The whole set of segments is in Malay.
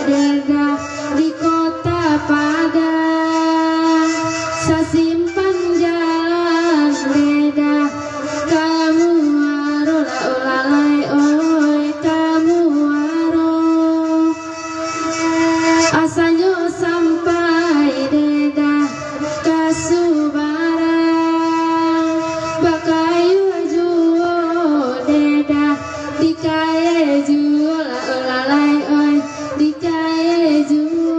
deda di kota Padang, sasimpan jalan deda kamu waro la ulalai oi kamu waro asanyo sampai deda kasubarang bakayu juo deda dikaye juo la ulalai oi dikaye juo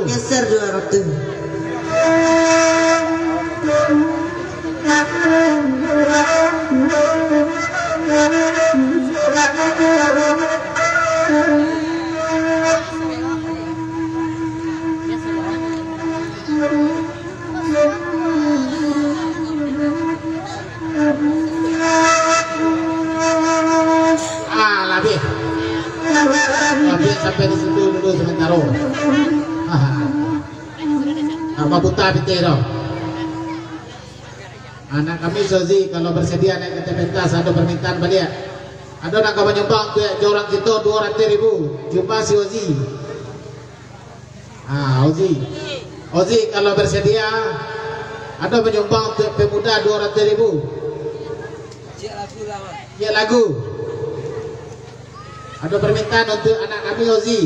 Geser 200. Sampai di situ dulu sebentar. Apa buta pitero? Anak kami Sozi kalau bersedia naik ke pentas ada permintaan balik. Ada nak kau menyumbang tu orang kita 200.000. Jumpa si Ozi. Ozi kalau bersedia ada menyumbang untuk pemuda 200.000. Cik lagu. Ada permintaan untuk anak kami Ozi.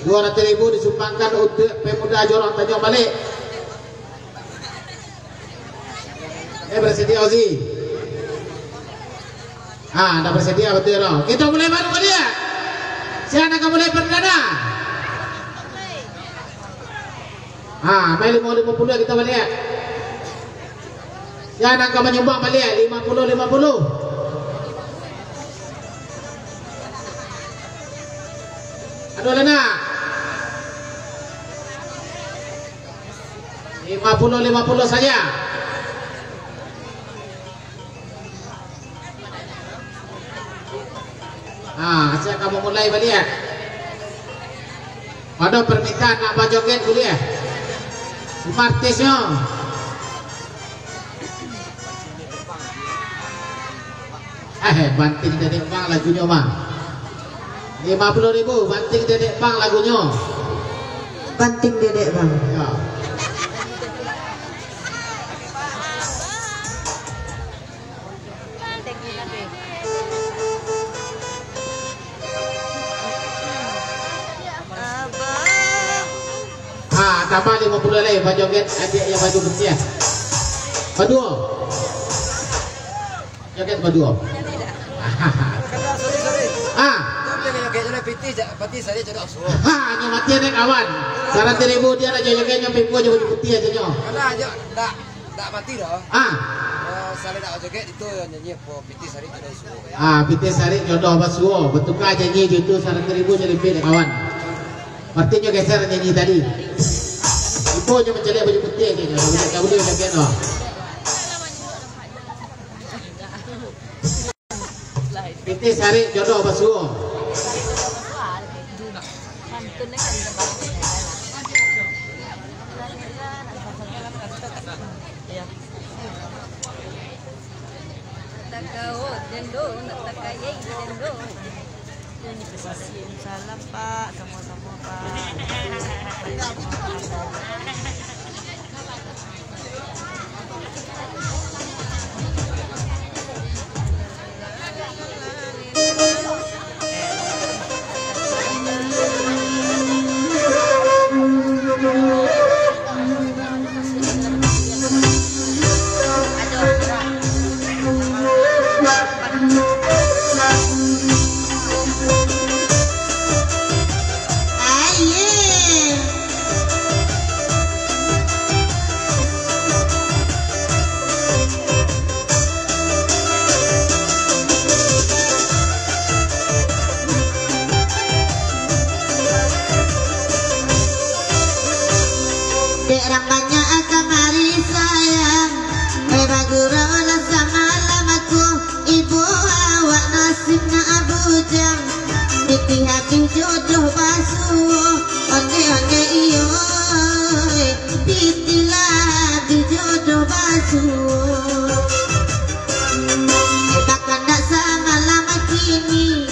200.000 disumbangkan untuk pemuda Jorong Tanjung balik. Bersedia Ozi? Dah bersedia betul loh. Kita mulai baru dia. Siapa nak mulai perdana? Main 50 kita balik. Siapa nak menyumbang balik 50. Aduh Lena 50 saja. Saya kamu mulai balik ya. Ada permintaan nak bajoget dulu ya. Martisnya banting dedek bang lagunya bang 50.000 banting dedek bang lagunya. Banting dedek bang Ya. Tambah 50 lagi bajoget adik yang baju putih ya. Berdua. Joget berdua. Nyo mati nek kawan. 100.000 dia nak joget-joget pipo je baju putih aja nyo. Karena aja tak mati dah. Sale nak joget itu nyanyi po piti sari jodoh suwo. Piti sari jodoh basuo. Bertukar nyanyi itu 100.000 jadi lebih nek kawan. Berarti nyo geser nyanyi tadi. Ibu je mencari baju putih je. Kau boleh joget doh. Piti sari jodoh basuo. Salam Pak, sama-sama Pak. Rambanya kamari sayang, bagura olah sama lamaku. Ibu awak nasibna abujang, biti hati jodoh basuh. Onde iyo, biti lagi jodoh basuh. Bahkan tak sama lama kini,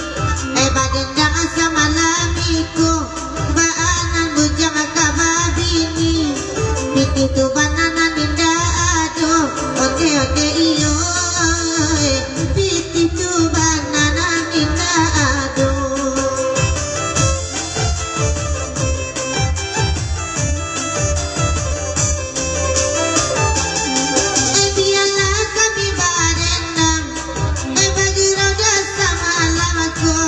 badendang sama lamiku. Baanan bujang kababini. Itu banana ninda aduh, oke iyo, itu banana ninda aduh. Biarlah kami barendang, bagi roda sama lamaku.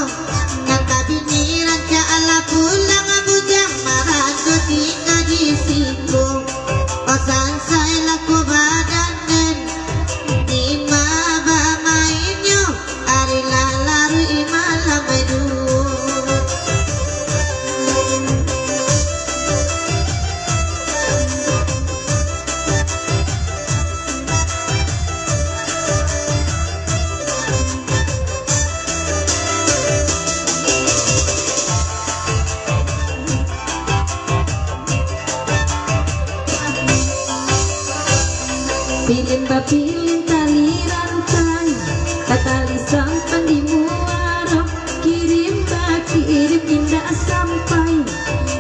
Kata bini ranca ala pulang bujang marah tuh tinggal di situ. Pasan saya laku badanen di maba mainyo ari lalaru imalam edu. Pilih pilih tali rantai, tali sampan di muara. Kirim indah sampai,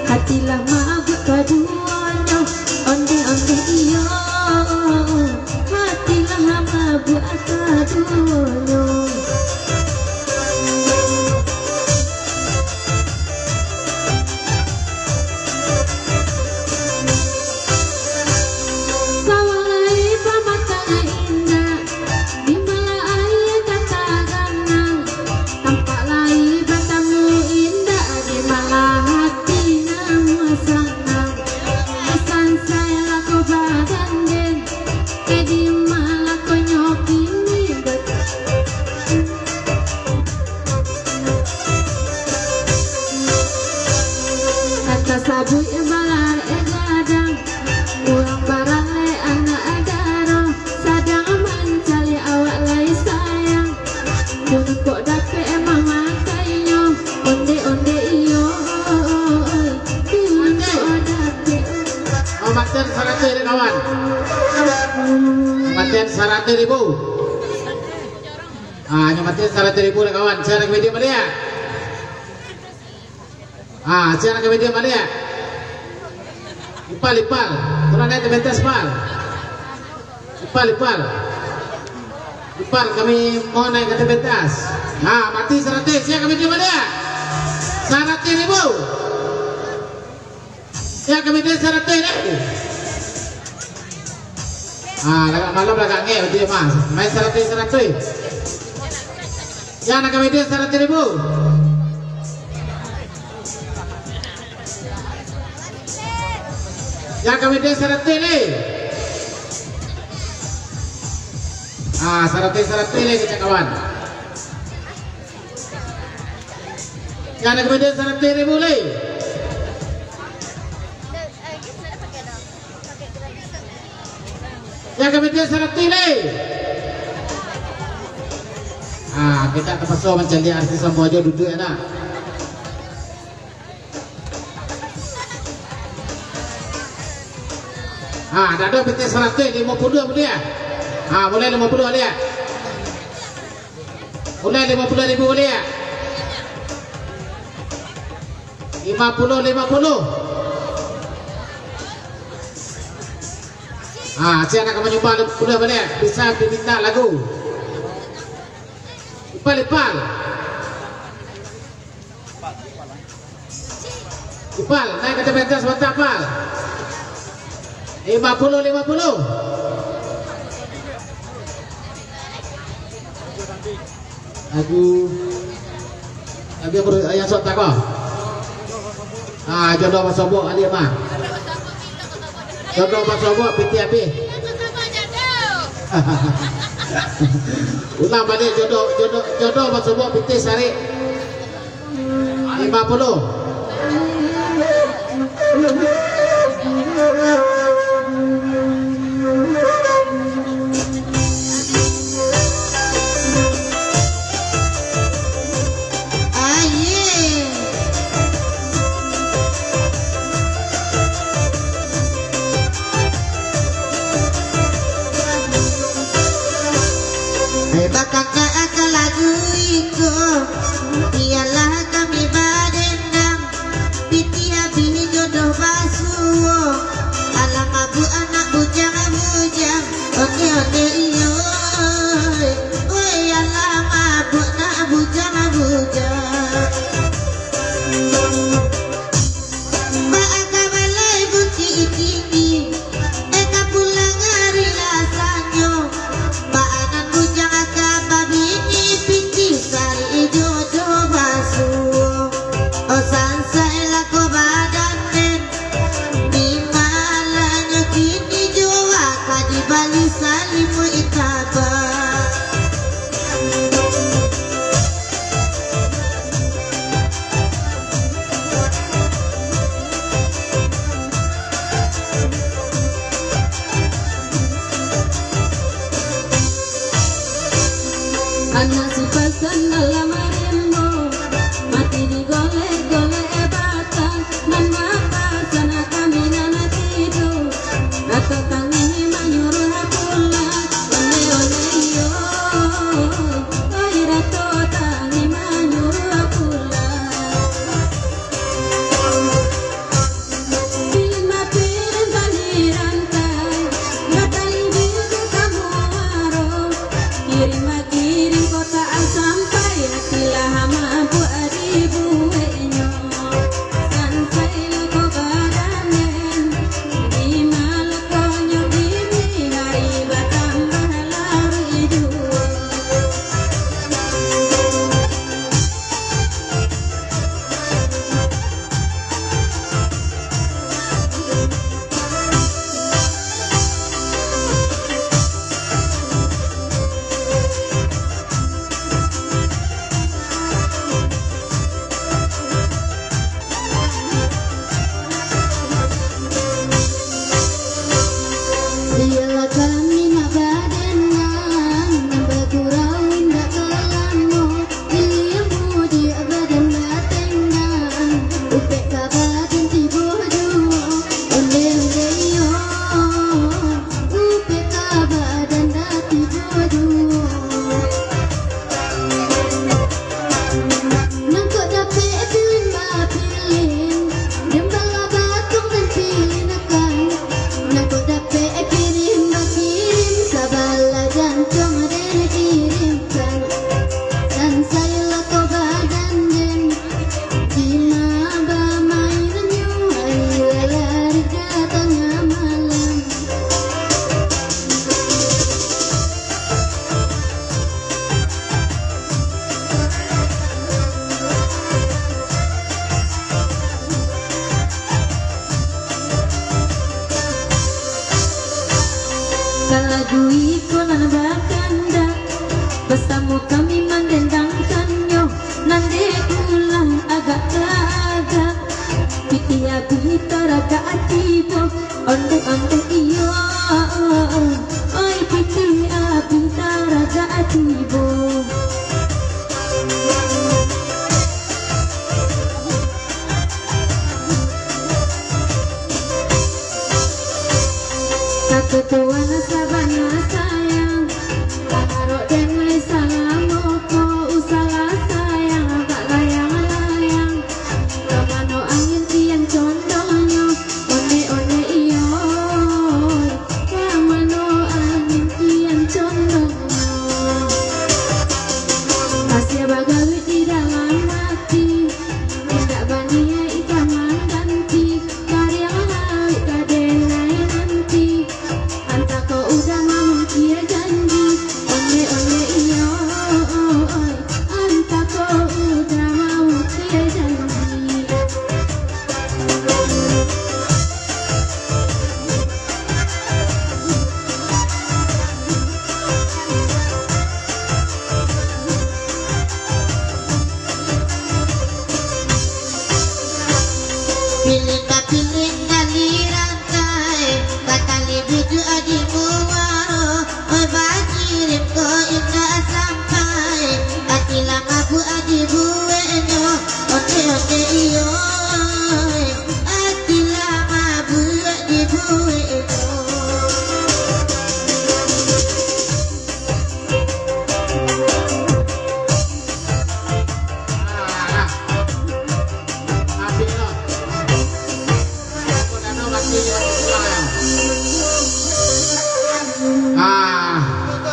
hatilah mabuk keduanya. Onde iyo, hatilah mabuk keduanya. Kematian 100 kawan. Kematian 100.000. Kematian 100.000 kawan. Saya nak video mana ya? Saya nak video mana ya? Ipal. Turun naik ke pentas pal. Ipal. Kami mau naik ke pentas. Mati 100. Saya kami di mana ya? 100.000. Ya kami di 100.000. Lagak malam lagak nge betul ya mas. Main 100. Ya nak kami di 100.000. Ya kami di 100 ni. 100 ni kita kawan. Ya nak kami di 100.000 ni. Ya kami di 100 ni. Kita terpaksa mencari artis Samboja duduk enak. Dah ada PT 100 50 boleh ya? Boleh 50 boleh ya? Boleh 50.000 boleh ya? 50. Saya nak menyumbang 50 boleh ya? Bisa diminta lagu. Ipal. Naik ke pentas sebentar pal. 50. Lagu yang sok tak kau? Jodoh pas sobok ali mah. Jodoh pas sobok piti api. Ulang balik jodoh pas sobok piti sari 50. Bakal lagu itu ialah kami badendang piti api jodoh pas kalagui ko na nabakanda bersama kami mendendangkannya nande ulang agak-agak pitia bitara katibo onde iyo oi pitia bitara katibo ketua nasabana sayang taruh denai salamoko usaha sayang agak layang-layang kamano angin tiang condongnya one iyo kamano angin tiang condongnya Asia bagawi di dalam hati tidak bania ikaman ganti karya lawi kadenai nanti anta kau udah mau kia janji onde iyo anta kau udah mau kia janji pilih ngalirantai batali buju adimu waro oi bajirim ko indah sampai ati lama bu adibu eno onde iyo ati lama bu adibu eno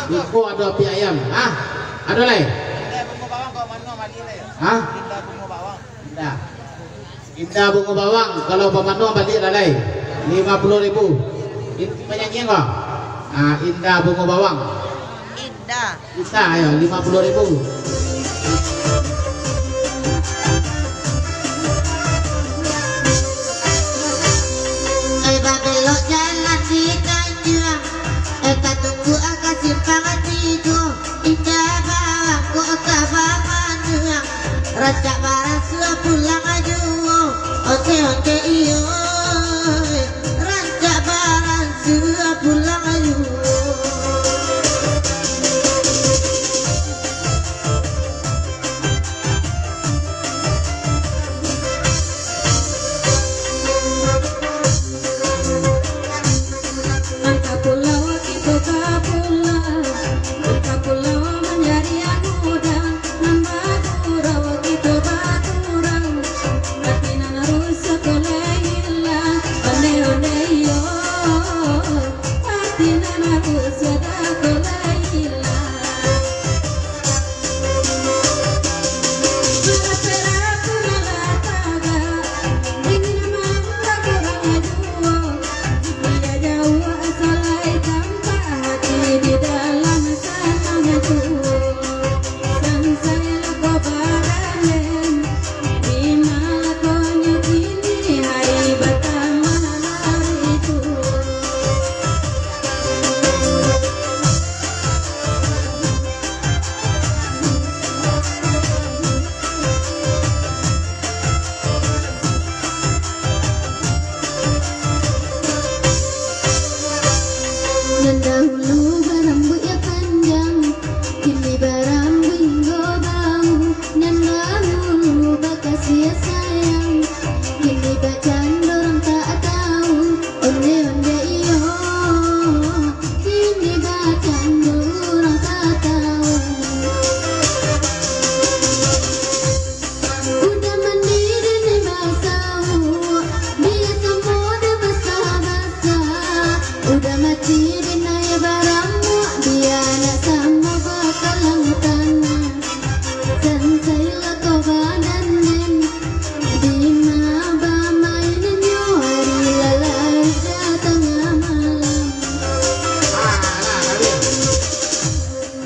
Iku ada api ayam, ada lain? Bunga bawang kau mana mandi le? Indah bunga bawang. Indah bunga bawang. Kalau pemanu balik lalai 50.000. Penyanyi enggak? Indah bunga bawang. Indah. Bisa ayo 50.000. Belok jalan di Tanjung Eka tunggu aka simpang tigo Indah bawangku eka bamanang Raja barang sua pulang ajuo Onde iyo Raja barang sua pulang ajuo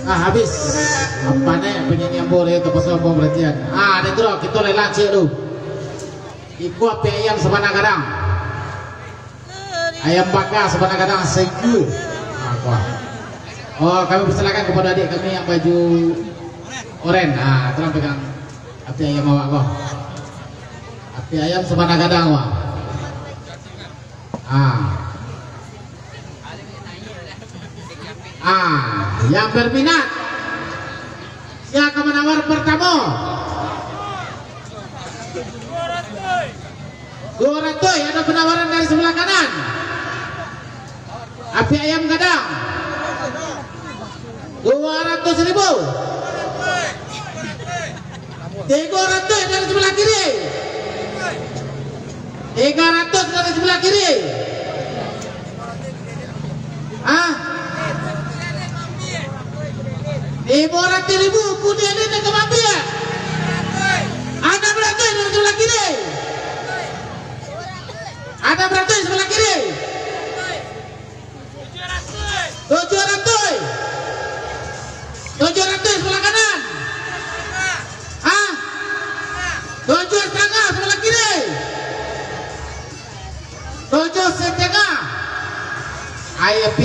habis apa nih penyanyi yang boleh itu pasal perhatian ada terus kita lelang cik tu iku api ayam sepanang kadang ayam bakar sepanang kadang segu Wah. Oh, kami persilakan kepada adik kami yang baju oren. Nah, tolong pegang api ayam awak kau. Api ayam semana kadang wah. Yang berminat siapa menawar pertama? 200 ada penawaran dari sebelah kanan. Api ayam gadang 200.000. 300 dari sebelah kiri. 300 dari sebelah kiri. 500.000 kemudian ini kemampian. Ada berapa dari sebelah kiri? Ada berapa sebelah kiri? 700 sebelah kanan. 7,5 sebelah kiri. 7,5.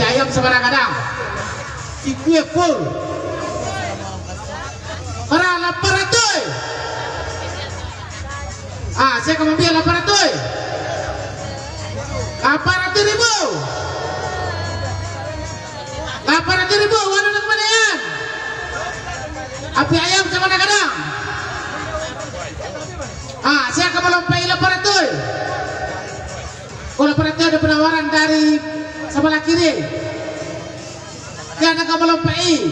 Ayam sebelah kanan. Sikwe full. Para 800. Saya kemampian 800. 800.000. 800.000. Waduh kemanian. Api ayam sama kadang. Saya akan melompai 800. Kalau 800 ada penawaran dari sebelah kiri. Dia akan melompai.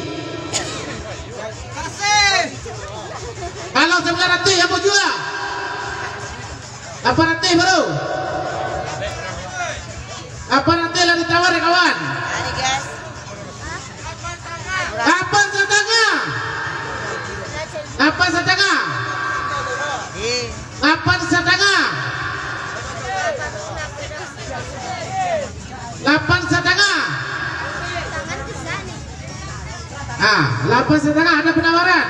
Kalau 900 yang mau jual 800 baru. 800 lah ditawar ya kawan. 8,5. 8,5. 8,5. 8,5. 8,5 ada penawaran.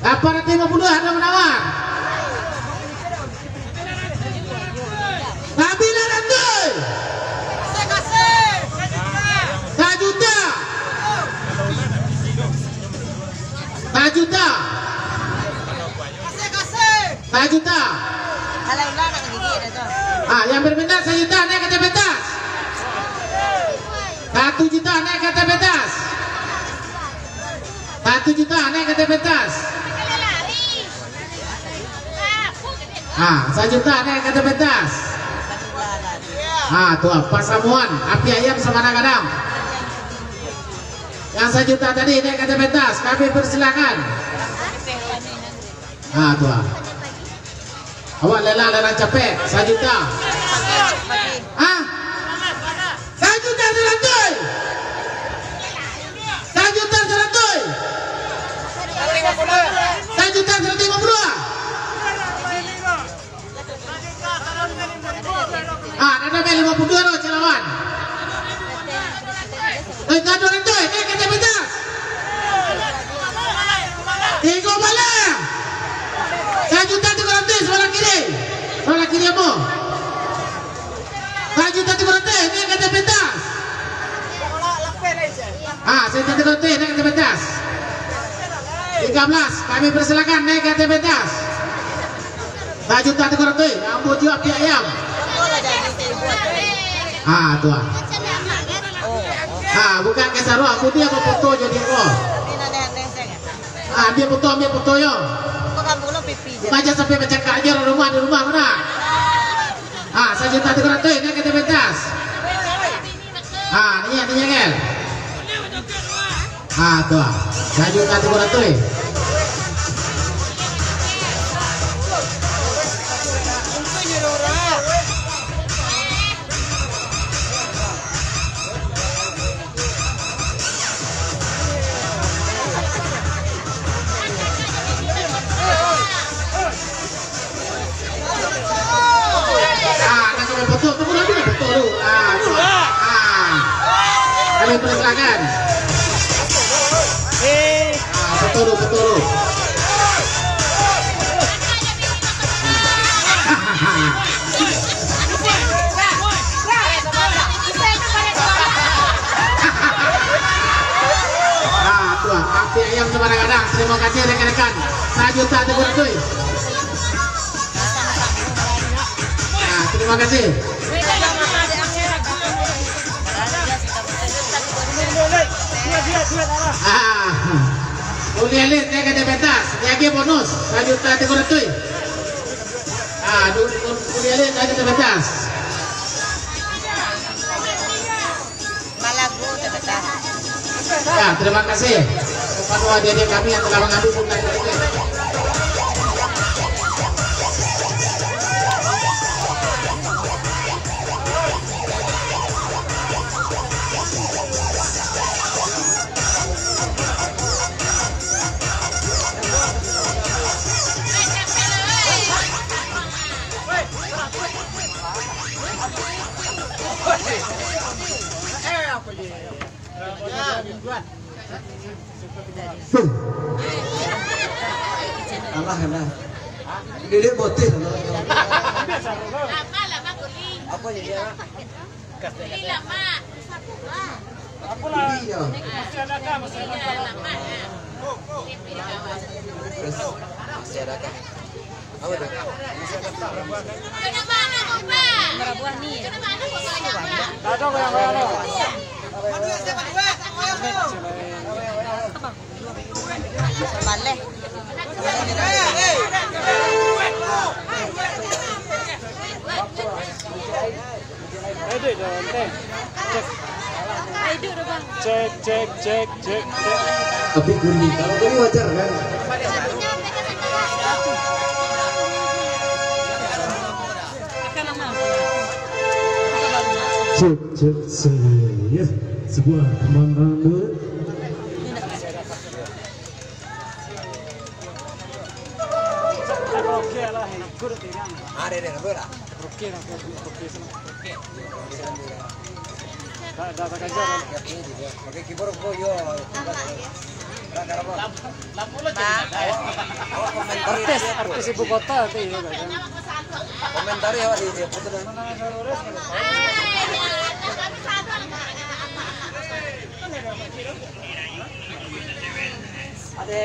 850 ada menawar. 900. 1 juta. 1 juta. 1 juta. Yang berminat 1 juta naik ke atas pentas. 1 juta naik ke atas pentas. 1 juta naik ke atas pentas. 1 juta naik ke atas pentas. Tuh Pasamuan api ayam sama kadang. Yang 1 juta tadi naik ke atas pentas. Kami persilakan. Tuh. Awak lelang capek 1 juta. 1 juta 100. 1 juta 100. 1 juta 150. Ada 52 loh celawan. Enggak 200, ini kita betas. 3 balik. 1 juta 300 sebelah kiri. Sebelah kiri apa? 1 juta 300, ini kita betas. 1 juta 300, ini kita betas. 13, kami persilakan naik ke betas. 1 juta 300, ambo jual api ayam. Tuh. Bukan kesaru aku dia apa foto jadi kok. Ambil foto yo. Baca sampai bercakap aja di rumah mana. 1 juta 300 ini kita pentas. Ini ngel. Tuh. 1 juta 300. Betul. Kami persilakan. Betul. sembarang kadang. Terima kasih rekan-rekan. 1 juta tegur tuh. Nah, terima kasih. Ulian lihat ya kata pentas. Lagi bonus 1 juta tegur tuh. Ulian lihat ya kata pentas. Ya, terima kasih kepada adik-adik kami yang telah mengambil bulan ini. Allah. Dia botis. Apa ya dia? Beli lama. Apa lagi? Masih ada kah? Apa tu? Kena mana kau Pak? Buah ni. Kena mana kau banyak? Ada banyak. Baleh. Cek. Tapi kuning. Kalau kuning wajar kan? Cek saya sebuah pemandangan. Ada berapa? Pakai keyboard kau yo. Artis ibu kota itu ya kan. Komentar ya di putar. Ada.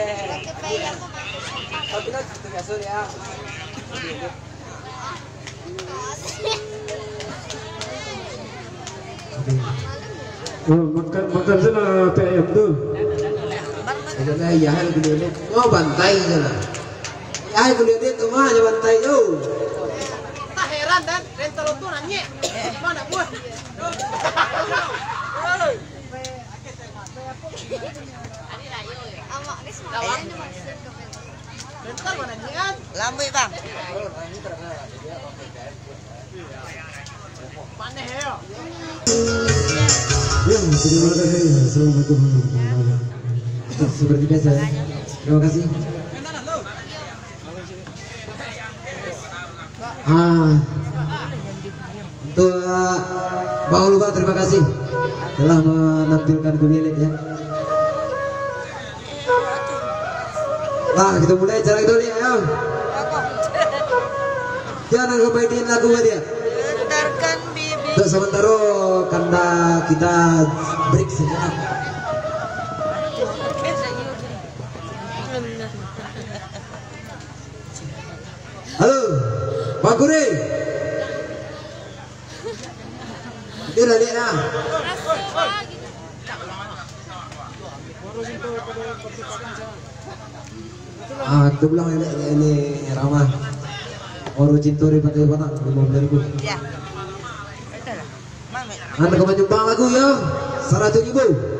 Tapi nak kita biasa ya. Makan sana PM tu. Ada ya hal gede. Oh bantai sana. Ya gede tu mah aja bantai tu. Tak heran dan rental itu nanya mana buat. Rental mana nyian? Lambai bang. Mana heo? Ya, terima kasih. Assalamualaikum warahmatullahi wabarakatuh. Seperti biasa. Terima kasih. Untuk Bang Luka terima kasih telah menampilkan Gumilik ya. Nah kita mulai cara itu nih ayo. Jangan kemudian lagu dia. Dengarkan bibi. Untuk sementara karena kita break sejenak. Halo, Pak Kure. Dia dah lihat dah. Itu bilang ini ramah. Orang cinta di pantai Batak, 50.000. Ya. Betul lah. Mami. Anda kembali jumpa lagu ya, 100.000.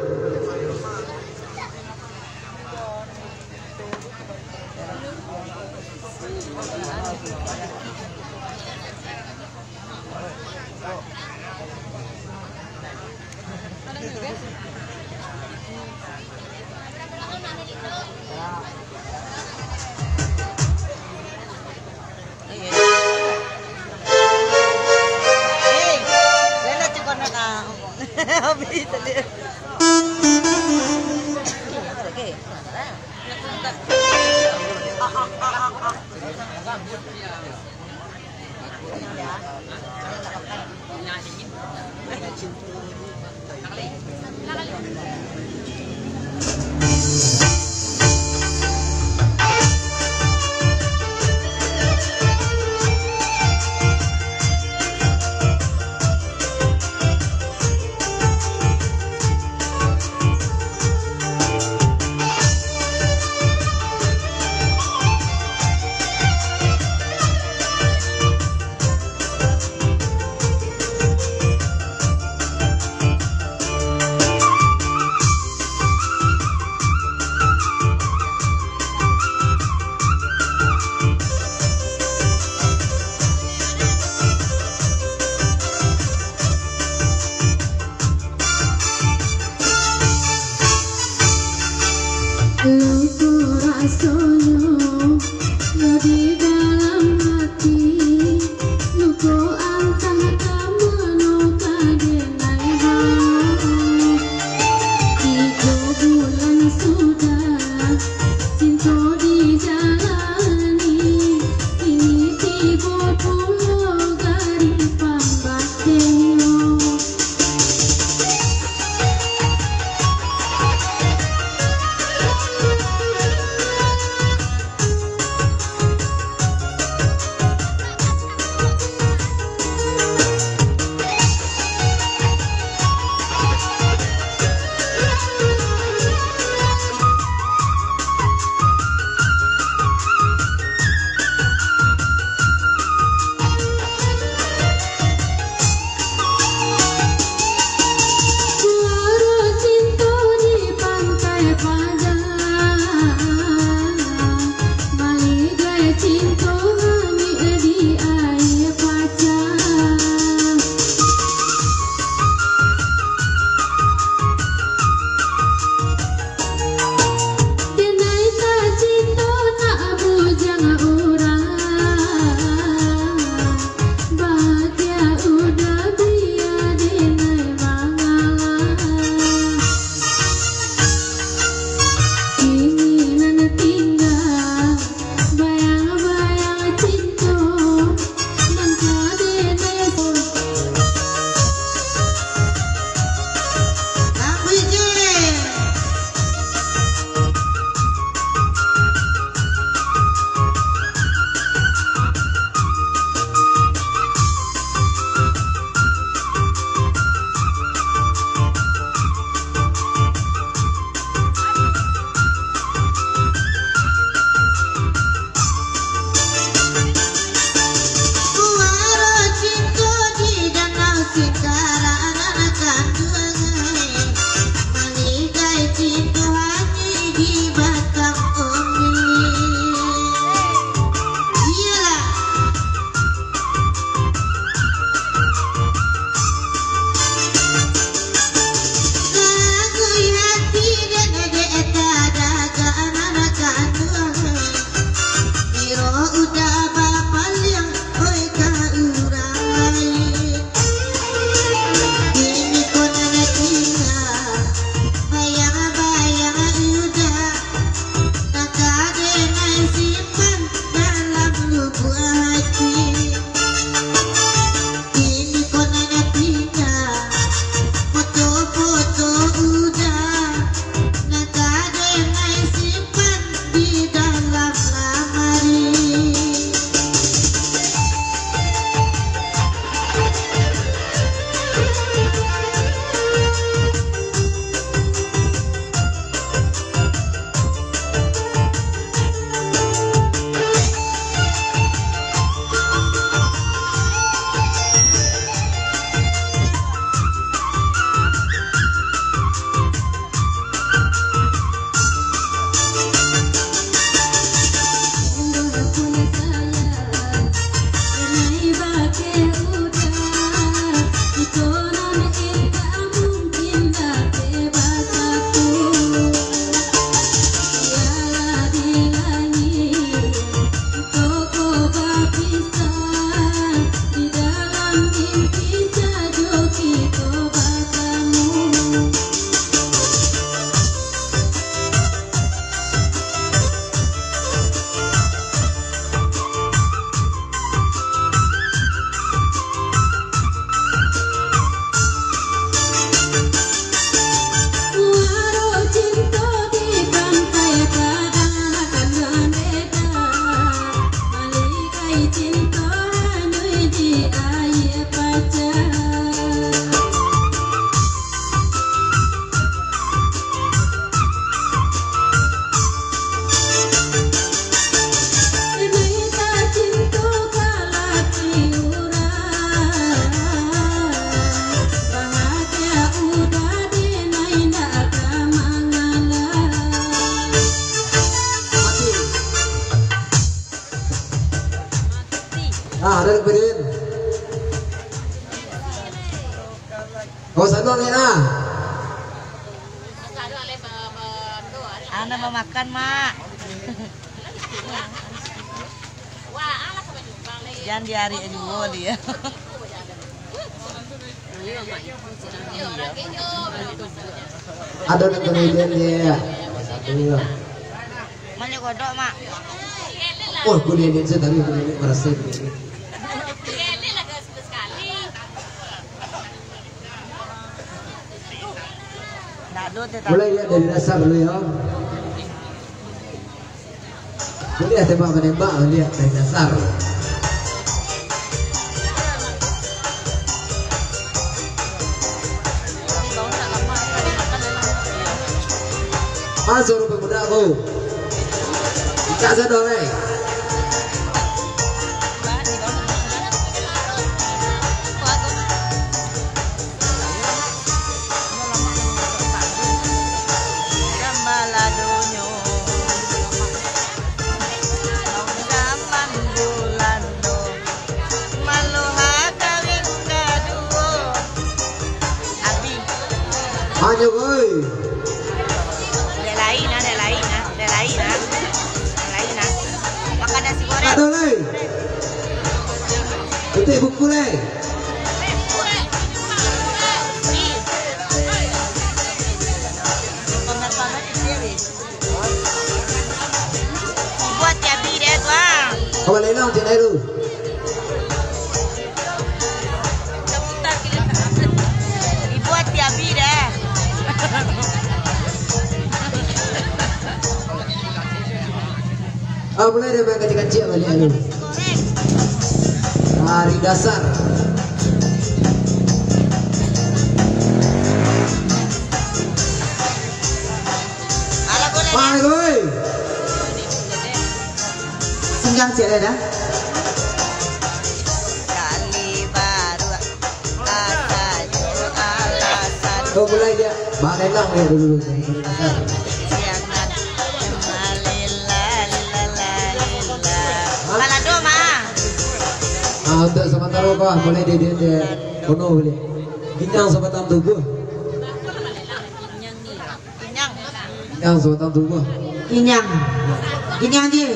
Kau sana Lena. Anda mau makan, Mak. Jangan di hari juga dia. Ada yang kemudian dia. Satu. Mana kodok, Mak? Oh, kuliah dia tadi kuliah merasa. Mulai lihat dari dasar dulu ya. Kuliah tembak menembak lihat dari dasar. Masuk rupa muda aku. Ikat sana leh. Maju oi. Ada lain. Makan nasi goreng. Ada leh. Itu buku leh. Buat cabai deh, Bang. Kau lain lah macam itu. Buat cabai deh. Ah, mulai dari yang kecil-kecil balik dulu. Dari dasar. Mana gue? Singgang cik dah. Kali baru alasan. Kau mulai dia. Mana lah dia dulu dari dasar. Untuk sementara kau mulai dia kono boleh. Ginyang sebatang tubuh. Ginyang sebatang tubuh. Ginyang dia.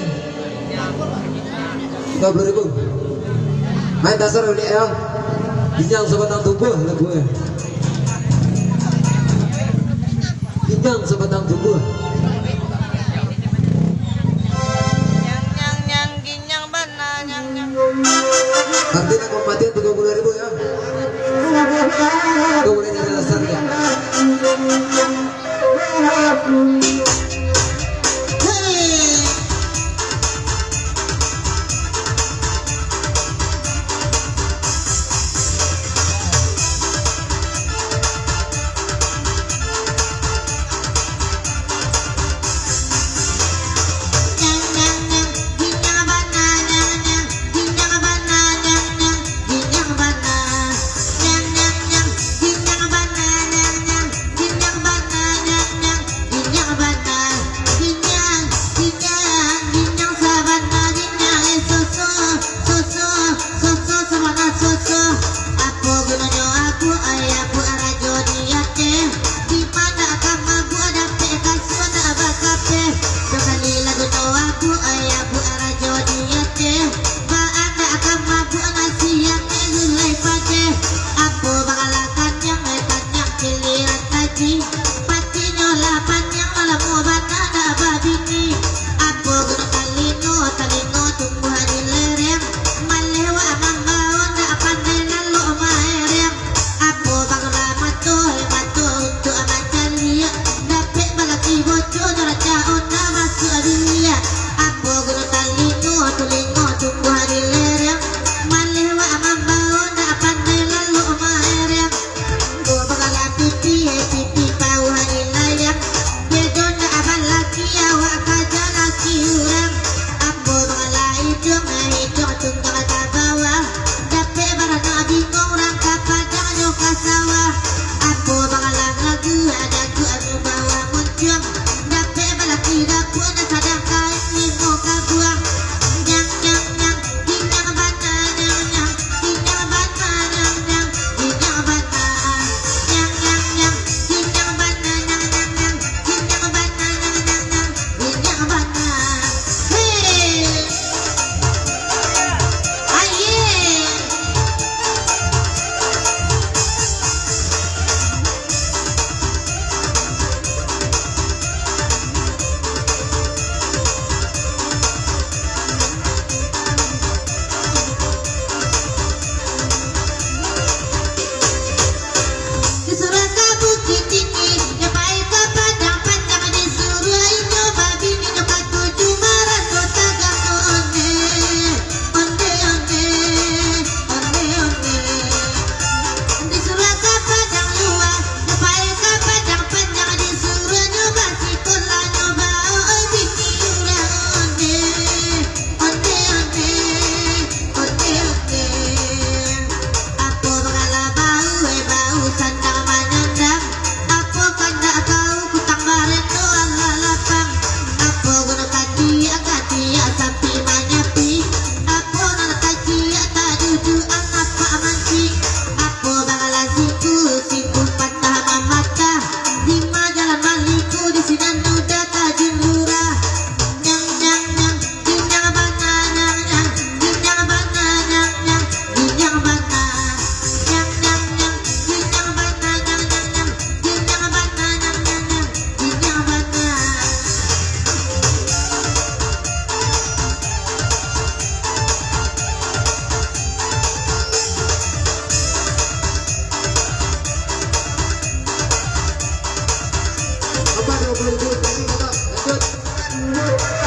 30.000. Main dasar boleh ya. Ginyang sebatang tubuh lagu ya. Ginyang sebatang tubuh. Artinya kematian 30.000 ya. Kau boleh dari dasar ya.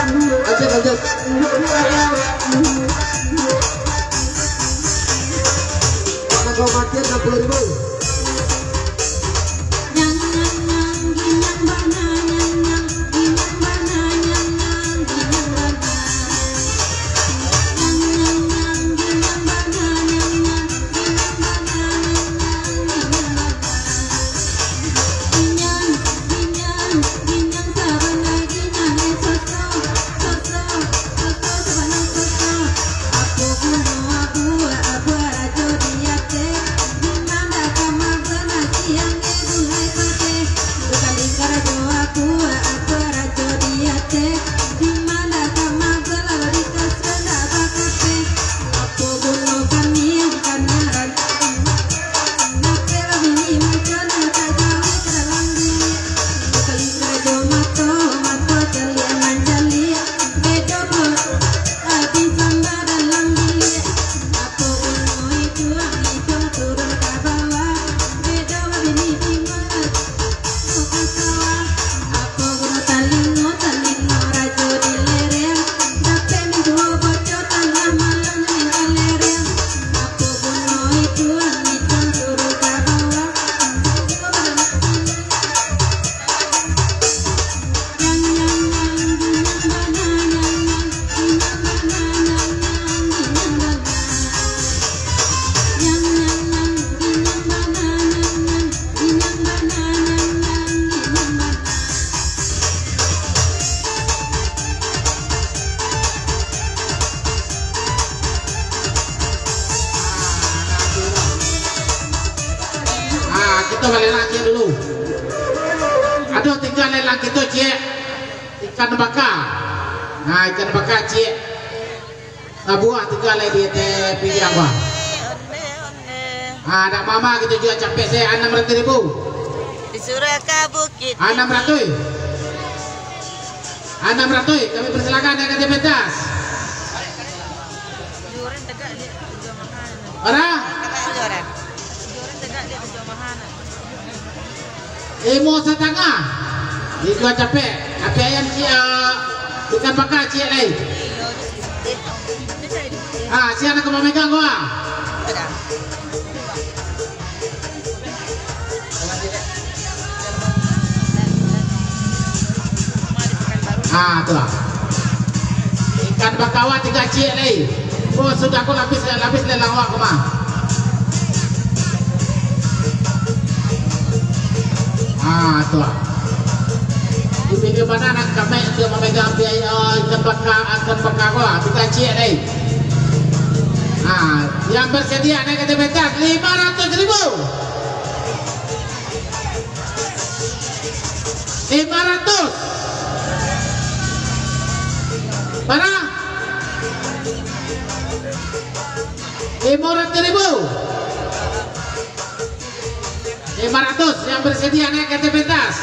Lanjut. Anak kematian 60.000. Kita balik lagi dulu. Aduh, tinggal lelang kita cik ikan bakar. Nah, ikan bakar cik nah buah tinggal di pinggang bawah. Ada mama kita jual capek saya 600.000 Di Suraka Bukit. 600 kami persilakan dengan diabetes. Orang Imo setengah dijual capek ayam ikan bakar cik lain. Siapa nak memegang gua? Tu lah. Ikan bakawan 3 cik lain. Oh, sudah aku lapis lelang awak kemah. Tu lah. Di pinggir mana nak kami untuk memegang biaya ikan bakar gua 3 cik lain. Yang bersedia naik ke diabetes 500.000. 500. Para 500.000. 500 yang bersedia naik ke diabetes.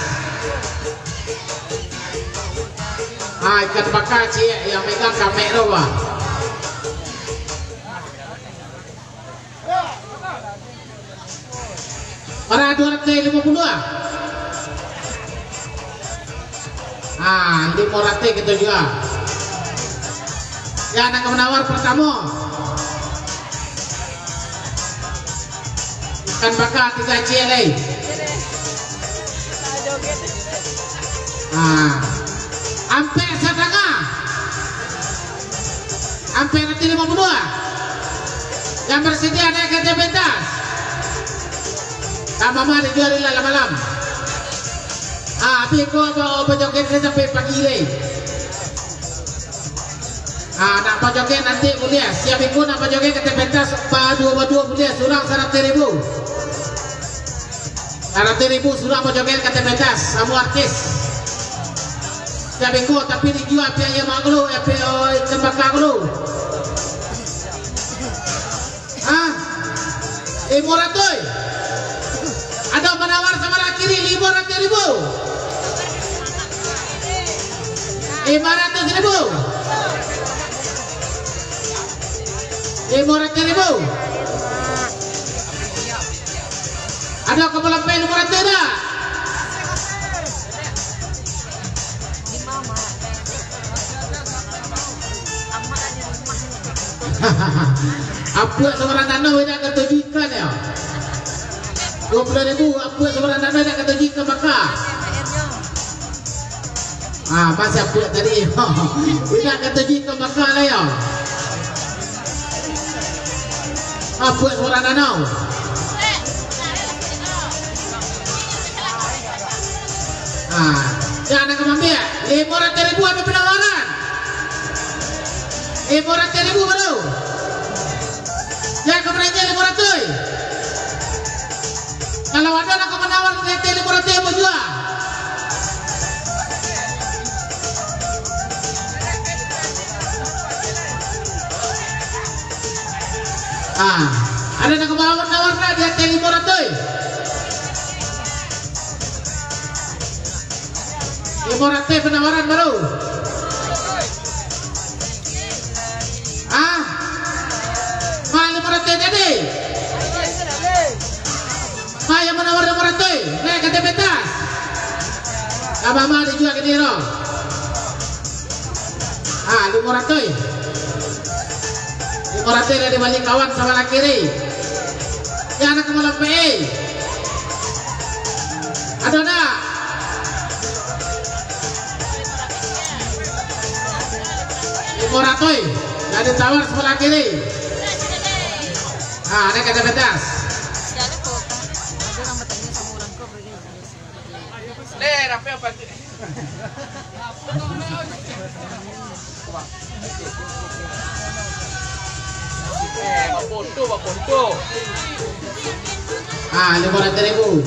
Ikan bakar cik yang megang kamera wah. Para 250 lah. 500 kita juga. Ya, anak menawar pertama ikan bakar 3 cik lain. Ampe setengah. Ampe 50 yang bersedia naik ke diabetes. Mama dijual malam. Tapi kau joget sampai pagi ni. Nak joget nanti boleh. Siap ikut nak joget ke diabetes 2 boleh. Surang 100.000. 100.000 surang joget ke diabetes. Sama artis. Siap ikut tapi dijual biaya maklu, ikan bakar dulu. 500. Ada menawar sama laki kiri 500.000. 500.000. 500.000. Ada kepala pen 500 dah. Apa seorang tanah tidak ketujukan ya? 20.000 apa seorang tanah tidak ketujukan maka? Masih apa tadi? Tidak ketujukan maka lah ya? Apa seorang tanah? Jangan kemampi ya? 500.000 ada penawaran. 500.000 baru. Jangan keberanian 500. Kalau ada nak menawar 500 mau jual. Ada nak menawar di atas 500. 500 penawaran baru. Mahal 500 jadi. Mahal yang menawar 500. Naik kata betas. Abang dijual ke dia. 500. 500 dari balik kawan sama laki kiri. Jangan ke malam PE. Ada tak? 500 jadi tawar sebelah kiri. Naik kata betas. Apa apa? Foto. 500.000.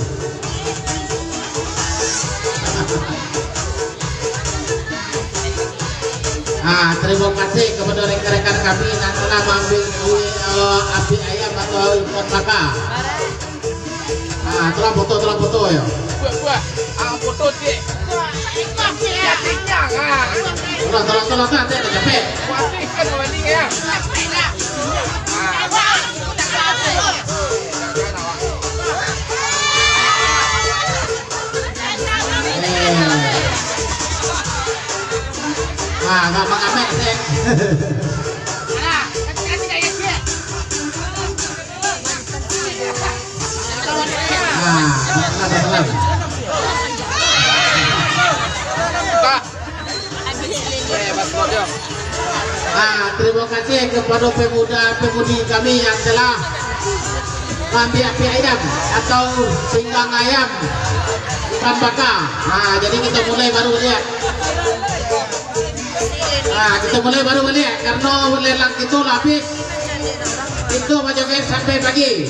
Terima kasih kepada rekan-rekan kami yang telah mengambil api ayam atau ikan baka. Telah foto ya. Foto cik. Tolong nanti ada capek. Kan wedding ya. Gampang amek sih. Terima kasih kepada pemuda-pemudi kami yang telah mengambil api ayam atau pinggang ayam ikan bakar. Jadi kita mulai baru lihat. Kita mulai baru lihat karena lelang itu habis itu majoget sampai pagi.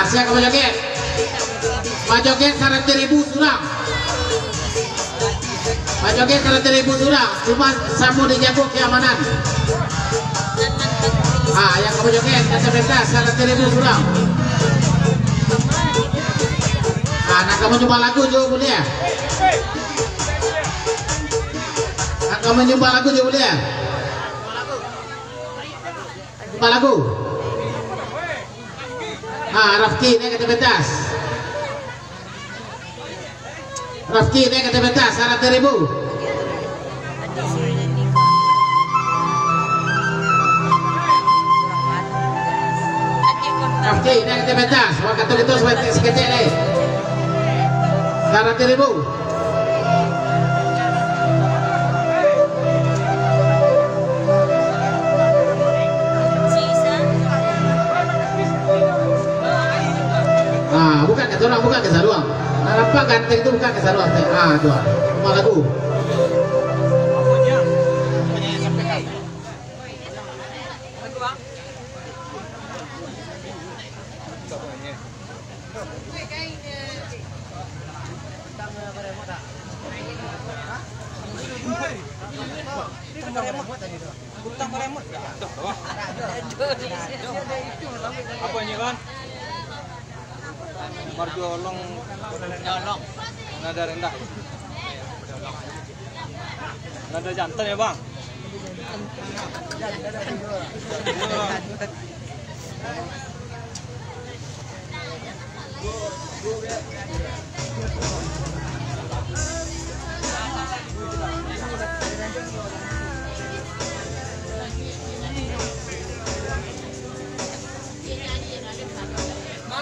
Siapa majoget? Majoget 100.000 surang. Majoget 100.000 surang. Cuma samu dijago keamanan. Yang kamu joget kata betas 100.000 surang. Nak kamu coba lagu juga boleh ya? Nak kamu coba lagu juga boleh ya? Coba lagu. Rafki naik kata betas. Rafki naik kata betas 100.000. Rafki naik kata betas. Wah kata gitu seketik deh. 100.000. Bukan ke saluang. Apa ganteng itu bukan ke saluang. Dua. Cuma lagu. Apa ini kan? Marjolong, nada rendah, nada jantan ya bang.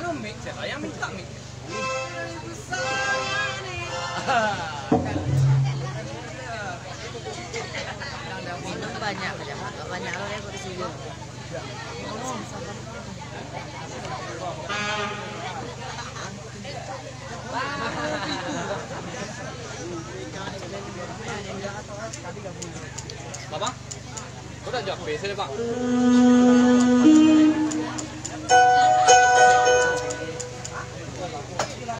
anu mic, saya yang minta mic. Minum banyak lo ya di sini. Bapak, udah jawab PC deh Pak.